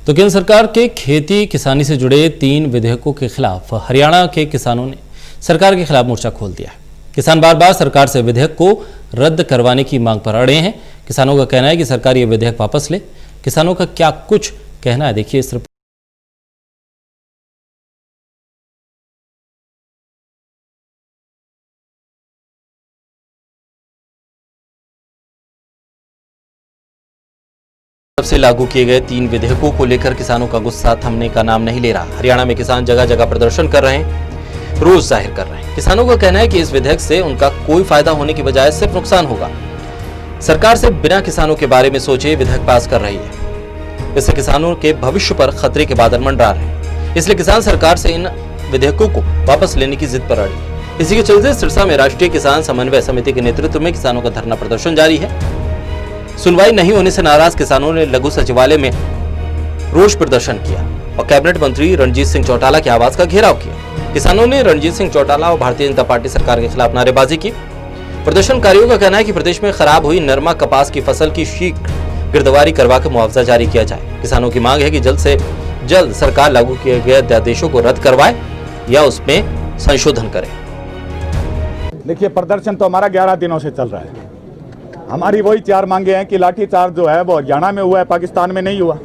तो केंद्र सरकार के खेती किसानी से जुड़े 3 विधेयकों के खिलाफ हरियाणा के किसानों ने सरकार के खिलाफ मोर्चा खोल दिया है। किसान बार बार सरकार से विधेयक को रद्द करवाने की मांग पर अड़े हैं। किसानों का कहना है कि सरकार ये विधेयक वापस ले। किसानों का क्या कुछ कहना है, देखिए इस रिपोर्ट। से लागू किए गए 3 विधेयकों को लेकर किसानों का गुस्सा थमने का नाम नहीं ले रहा। हरियाणा में किसान जगह जगह प्रदर्शन कर रहे हैं, रोष जाहिर कर रहे हैं। किसानों का कहना है कि इस विधेयक से उनका कोई फायदा होने की बजाय सिर्फ नुकसान होगा। सरकार से बिना किसानों के बारे में सोचे विधेयक पास कर रही है। इससे किसानों के भविष्य पर खतरे के बादल मंडरा रहे हैं। इसलिए किसान सरकार से इन विधेयकों को वापस लेने की जिद पर अड़ी है। इसी के चलते सिरसा में राष्ट्रीय किसान समन्वय समिति के नेतृत्व में किसानों का धरना प्रदर्शन जारी है। सुनवाई नहीं होने से नाराज किसानों ने लघु सचिवालय में रोष प्रदर्शन किया और कैबिनेट मंत्री रणजीत सिंह चौटाला के आवास का घेराव किया। किसानों ने रणजीत सिंह चौटाला और भारतीय जनता पार्टी सरकार के खिलाफ नारेबाजी की। प्रदर्शनकारियों का कहना है कि प्रदेश में खराब हुई नरमा कपास की फसल की शीघ्र गिरदवारी करवा कर मुआवजा जारी किया जाए। किसानों की मांग है कि जल्द से जल्द सरकार लागू किए गए अध्यादेशों को रद्द करवाए या उसमें संशोधन करे। देखिए, प्रदर्शन तो हमारा 11 दिनों से चल रहा है। हमारी वही 4 मांगे हैं कि लाठीचार्ज जो है वो हरियाणा में हुआ है, पाकिस्तान में नहीं हुआ।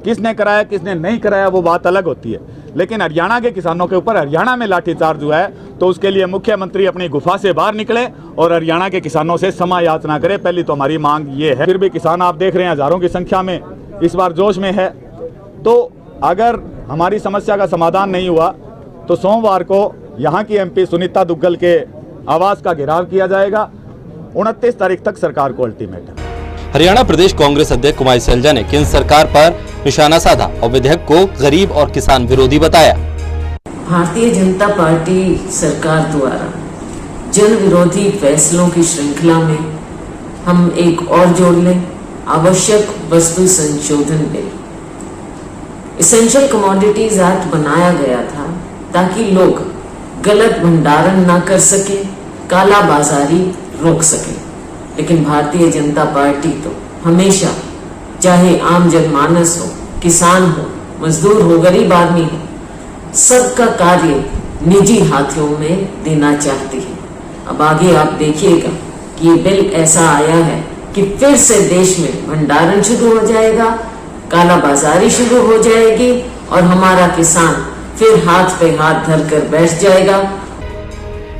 किसने कराया किसने नहीं कराया वो बात अलग होती है, लेकिन हरियाणा के किसानों के ऊपर हरियाणा में लाठीचार्ज हुआ है तो उसके लिए मुख्यमंत्री अपनी गुफा से बाहर निकले और हरियाणा के किसानों से क्षमा याचना करे। पहली तो हमारी मांग ये है। फिर भी किसान आप देख रहे हैं हजारों की संख्या में इस बार जोश में है। तो अगर हमारी समस्या का समाधान नहीं हुआ तो सोमवार को यहाँ की MP सुनीता दुग्गल के आवास का घेराव किया जाएगा। 29 तारीख तक सरकार को अल्टीमेटम। हरियाणा प्रदेश कांग्रेस अध्यक्ष कुमारी सैलजा ने केंद्र सरकार पर निशाना साधा और विधेयक को गरीब और किसान विरोधी बताया। भारतीय जनता पार्टी सरकार द्वारा जन विरोधी फैसलों की श्रृंखला में हम एक और जोड़ लें, आवश्यक वस्तु संशोधन बिल। एसेंशियल कमोडिटीज एक्ट बनाया गया था ताकि लोग गलत भंडारण न कर सके, काला बाजारी रोक सके। लेकिन भारतीय जनता पार्टी तो हमेशा, चाहे आम जनमानस हो, किसान हो, मजदूर हो, गरीब आदमी हो, सबका कार्य निजी हाथों में देना चाहती है। अब आगे आप देखिएगा कि ये बिल ऐसा आया है कि फिर से देश में भंडारण शुरू हो जाएगा, काला बाजारी शुरू हो जाएगी और हमारा किसान फिर हाथ पे हाथ धरकर बैठ जाएगा।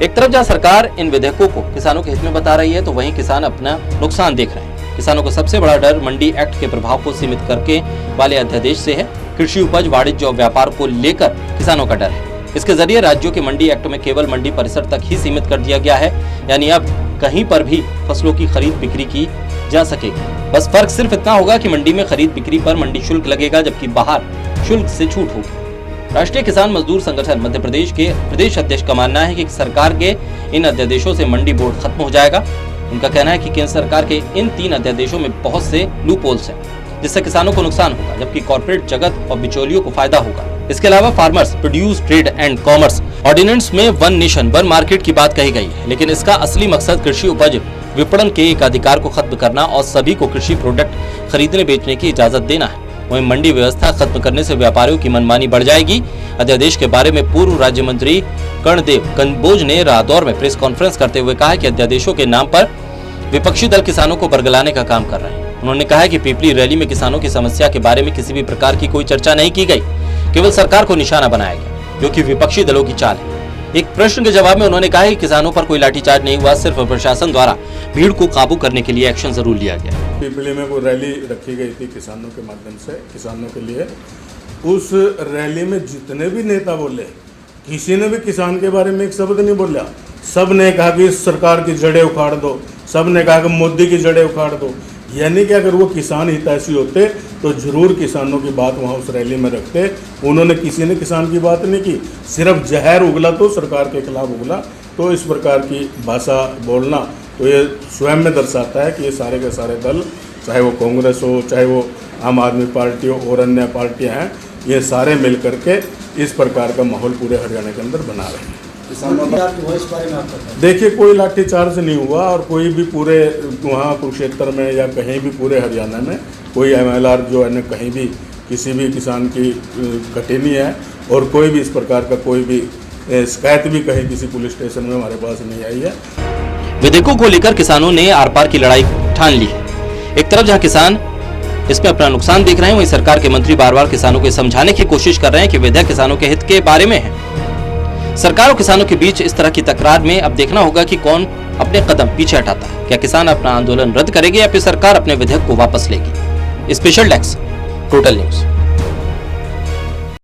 एक तरफ जहां सरकार इन विधेयकों को किसानों के हित में बता रही है तो वहीं किसान अपना नुकसान देख रहे हैं। किसानों को सबसे बड़ा डर मंडी एक्ट के प्रभाव को सीमित करके वाले अध्यादेश से है। कृषि उपज, वाणिज्य और व्यापार को लेकर किसानों का डर है। इसके जरिए राज्यों के मंडी एक्ट में केवल मंडी परिसर तक ही सीमित कर दिया गया है, यानी अब कहीं पर भी फसलों की खरीद बिक्री की जा सकेगी। बस फर्क सिर्फ इतना होगा कि मंडी में खरीद बिक्री पर मंडी शुल्क लगेगा, जबकि बाहर शुल्क से छूट होगी। राष्ट्रीय किसान मजदूर संगठन मध्य प्रदेश के प्रदेश अध्यक्ष का मानना है कि सरकार के इन अध्यादेशों से मंडी बोर्ड खत्म हो जाएगा। उनका कहना है कि केंद्र सरकार के इन 3 अध्यादेशों में बहुत से लूपहोल्स हैं, जिससे किसानों को नुकसान होगा, जबकि कॉर्पोरेट जगत और बिचौलियों को फायदा होगा। इसके अलावा farmers produce trade and commerce ordinance में वन नेशन वन मार्केट की बात कही गई है, लेकिन इसका असली मकसद कृषि उपज विपणन के एक अधिकार को खत्म करना और सभी को कृषि प्रोडक्ट खरीदने बेचने की इजाजत देना है। वहीं मंडी व्यवस्था खत्म करने से व्यापारियों की मनमानी बढ़ जाएगी। अध्यादेश के बारे में पूर्व राज्य मंत्री कर्णदेव कंबोज ने रादौर में प्रेस कॉन्फ्रेंस करते हुए कहा कि अध्यादेशों के नाम पर विपक्षी दल किसानों को बरगलाने का काम कर रहे हैं। उन्होंने कहा कि पिपली रैली में किसानों की समस्या के बारे में किसी भी प्रकार की कोई चर्चा नहीं की गई, केवल सरकार को निशाना बनाया गया, जो कि विपक्षी दलों की चाल है। एक प्रश्न के जवाब में उन्होंने कहा कि किसानों पर कोई लाठीचार्ज नहीं हुआ, सिर्फ प्रशासन द्वारा भीड़ को काबू करने के लिए एक्शन जरूर लिया गया। पिपली में कोई रैली रखी गई थी किसानों के माध्यम से, किसानों के लिए। उस रैली में जितने भी नेता बोले, किसी ने भी किसान के बारे में एक शब्द नहीं बोला। सब ने कहा कि सरकार की जड़ें उखाड़ दो, सब ने कहा कि मोदी की जड़ें उखाड़ दो। यानी कि अगर वो किसान हितैषी होते तो जरूर किसानों की बात वहाँ उस रैली में रखते। उन्होंने, किसी ने किसान की बात नहीं की, सिर्फ जहर उगला तो सरकार के खिलाफ उगला। तो इस प्रकार की भाषा बोलना तो ये स्वयं में दर्शाता है कि ये सारे के सारे दल, चाहे वो कांग्रेस हो, चाहे वो आम आदमी पार्टी हो और अन्य पार्टियां हैं, ये सारे मिल करके इस प्रकार का माहौल पूरे हरियाणा के अंदर बना रहे हैं। देखिए, कोई लाठीचार्ज नहीं हुआ और कोई भी पूरे वहाँ कुरुक्षेत्र में या कहीं भी पूरे हरियाणा में कोई MLR जो है कहीं भी किसी भी किसान की कटी नहीं है और कोई भी इस प्रकार का कोई भी शिकायत भी कहीं किसी पुलिस स्टेशन में हमारे पास नहीं आई है। विधेयकों को लेकर किसानों ने आर पार की लड़ाई ठान ली है। एक तरफ जहां किसान इसमें अपना नुकसान देख रहे हैं, वहीं सरकार के मंत्री बार बार किसानों को समझाने की कोशिश कर रहे हैं कि विधेयक किसानों के हित के बारे में है। सरकार और किसानों के बीच इस तरह की तकरार में अब देखना होगा कि कौन अपने कदम पीछे हटाता है। क्या किसान अपना आंदोलन रद्द करेंगे या फिर सरकार अपने विधेयक को वापस लेगी। Special desk, total news.